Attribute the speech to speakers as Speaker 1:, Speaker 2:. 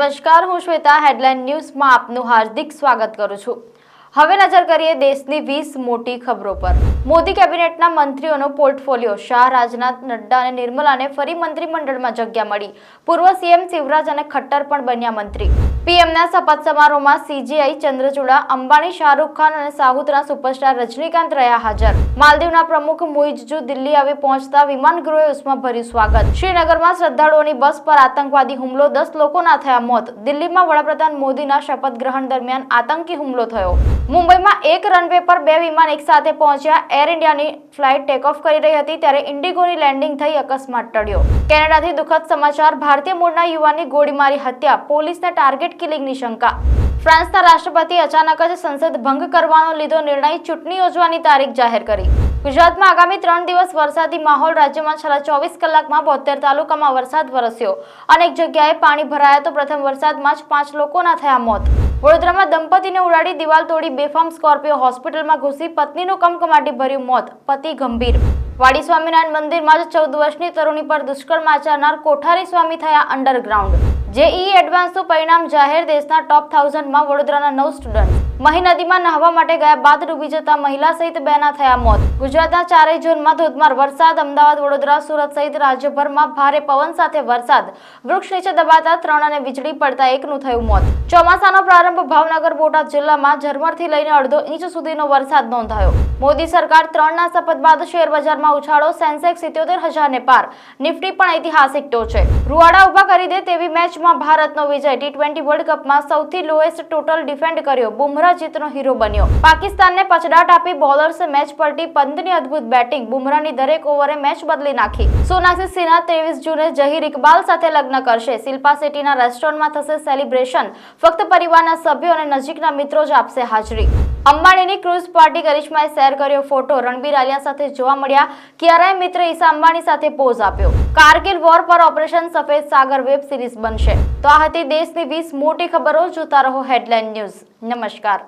Speaker 1: નમસ્કાર, હું શ્વેતા. હેડલાઇન ન્યૂઝમાં આપનું હાર્દિક સ્વાગત કરું છું. હવે નજર કરીએ દેશની 20 મોટી ખબરો પર. મોદી કેબિનેટના મંત્રીઓનો પોર્ટફોલિયો. શાહ, રાજનાથ, નડ્ડા અને નિર્મલાને ફરી મંત્રીમંડળમાં જગ્યા મળી. પૂર્વ સીએમ શિવરાજ અને ખટ્ટર પણ બન્યા મંત્રી. પીએમના શપથ સમારોહમાં સીજીઆઈ, ચંદ્રચૂડા, અંબાણી, શાહરૂખ ખાન અને સાઉથના સુપરસ્ટાર રજનીકાંત રહ્યા હાજર. માલદીવના પ્રમુખ મુઇઝ્ઝુ દિલ્હી આવી પહોંચતા વિમાનગૃહે ઉષ્માભર્યું સ્વાગત. શ્રીનગરમાં શ્રદ્ધાળુઓની બસ પર આતંકવાદી હુમલો, 10 લોકોના થયા મોત. દિલ્હીમાં વડાપ્રધાન મોદીના શપથ ગ્રહણ દરમિયાન આતંકી હુમલો થયો. મુંબઈમાં એક રનવે પર 2 વિમાન એકસાથે પહોંચ્યા. એર ઇન્ડિયાની ફ્લાઇટ ટેકઓફ કરી રહી હતી ત્યારે ઇન્ડિગોની લેન્ડિંગ થઈ, અકસ્માત ટળ્યો. કેનેડાથી દુઃખદ સમાચાર. ભારતીય મૂળના યુવાનની ગોળી મારી હત્યા, પોલીસને ટાર્ગેટ કિલિંગની શંકા. ફ્રાન્સના રાષ્ટ્રપતિ અચાનક જ સંસદ ભંગ કરવાનો લીધો નિર્ણય, ચૂંટણી યોજવાની તારીખ જાહેર કરી. ગુજરાતમાં આગામી 3 દિવસ વરસાદી માહોલ. રાજ્યમાં છેલ્લા 24 કલાકમાં 72 તાલુકામાં વરસાદ વરસ્યો. અનેક જગ્યાએ પાણી ભરાયા તો પ્રથમ વરસાદમાં જ 5 લોકોના થયા મોત. વડોદરામાં દંપતીને ઉડાડી દિવાલ તોડી બેફામ સ્કોર્પિયો હોસ્પિટલમાં ઘૂસી, પત્નીનું કમકમાટી ભર્યું મોત, પતિ ગંભીર. વાડી સ્વામિનારાયણ મંદિરમાં જ 14 વર્ષની તરુણી પર દુષ્કર્મ આચરનાર કોઠારી સ્વામી થયા અંડરગ્રાઉન્ડ. જેઈઈ એડવાન્સનું પરિણામ જાહેર. દેશના ટોપ 1000માં વડોદરાના 9 સ્ટુડન્ટ. મહી નદીમાં નહાવા માટે ગયા બાદ ડૂબી જતા મહિલા સહિત 2ના થયા મોત. ગુજરાતના 4 ઝોનમાં ધોધમાર વરસાદ. અમદાવાદ, વડોદરા, સુરત સહિત રાજ્યભરમાં ભારે પવન સાથે વરસાદ. વૃક્ષ નીચે દબાતા 3 અને વીજળી પડતા 1નું થયું મોત. ચોમાસાનો પ્રારંભ. ભાવનગર, બોટાદ જિલ્લામાં ઝરમરથી લઈને અડધો ઇંચ સુધીનો વરસાદ નોંધાયો. મોદી સરકાર 3ના શપથ બાદ શેર બજારમાં ઉછાળો. સેન્સેક્સ 77,000ને પાર. નિફ્ટી પણ ઐતિહાસિક ટોચે. રૂવાડા ઉભા કરી દે તેવી મેચમાં ભારતનો વિજય. T20 વર્લ્ડ કપમાં સૌથી લોએસ્ટ ટોટલ ડિફેન્ડ કર્યો. બુમરાહ જીતનો હીરો બન્યો. પાકિસ્તાનને પછડાટ આપી બોલર્સે મેચ પલટી. પંતની અદ્ભુત બેટિંગ. બુમરાહની દરેક ઓવરે મેચ બદલી નાખી. સોનાક્ષી સિન્હા 23 જૂને ઝહીર ઇકબાલ સાથે લગ્ન કરશે. શિલ્પા શેટ્ટીના રેસ્ટોરન્ટમાં થશે સેલિબ્રેશન. ફક્ત પરિવારના સભ્યો અને નજીકના મિત્રો જ આપશે હાજરી. અંબાણીની ક્રૂઝ પાર્ટી. કરિશ્માએ શેર કર્યો ફોટો. રણબીર આલિયા સાથે જોવા મળ્યા. કિયારાએ મિત્ર ઈશા અંબાણી સાથે પોઝ આપ્યો. કારગિલ વોર પર ઓપરેશન સફેદ સાગર વેબ સિરીઝ બનશે. તો આ હતી દેશની 20 મોટી ખબરો. જોતા રહો હેડલાઇન ન્યૂઝ. નમસ્કાર.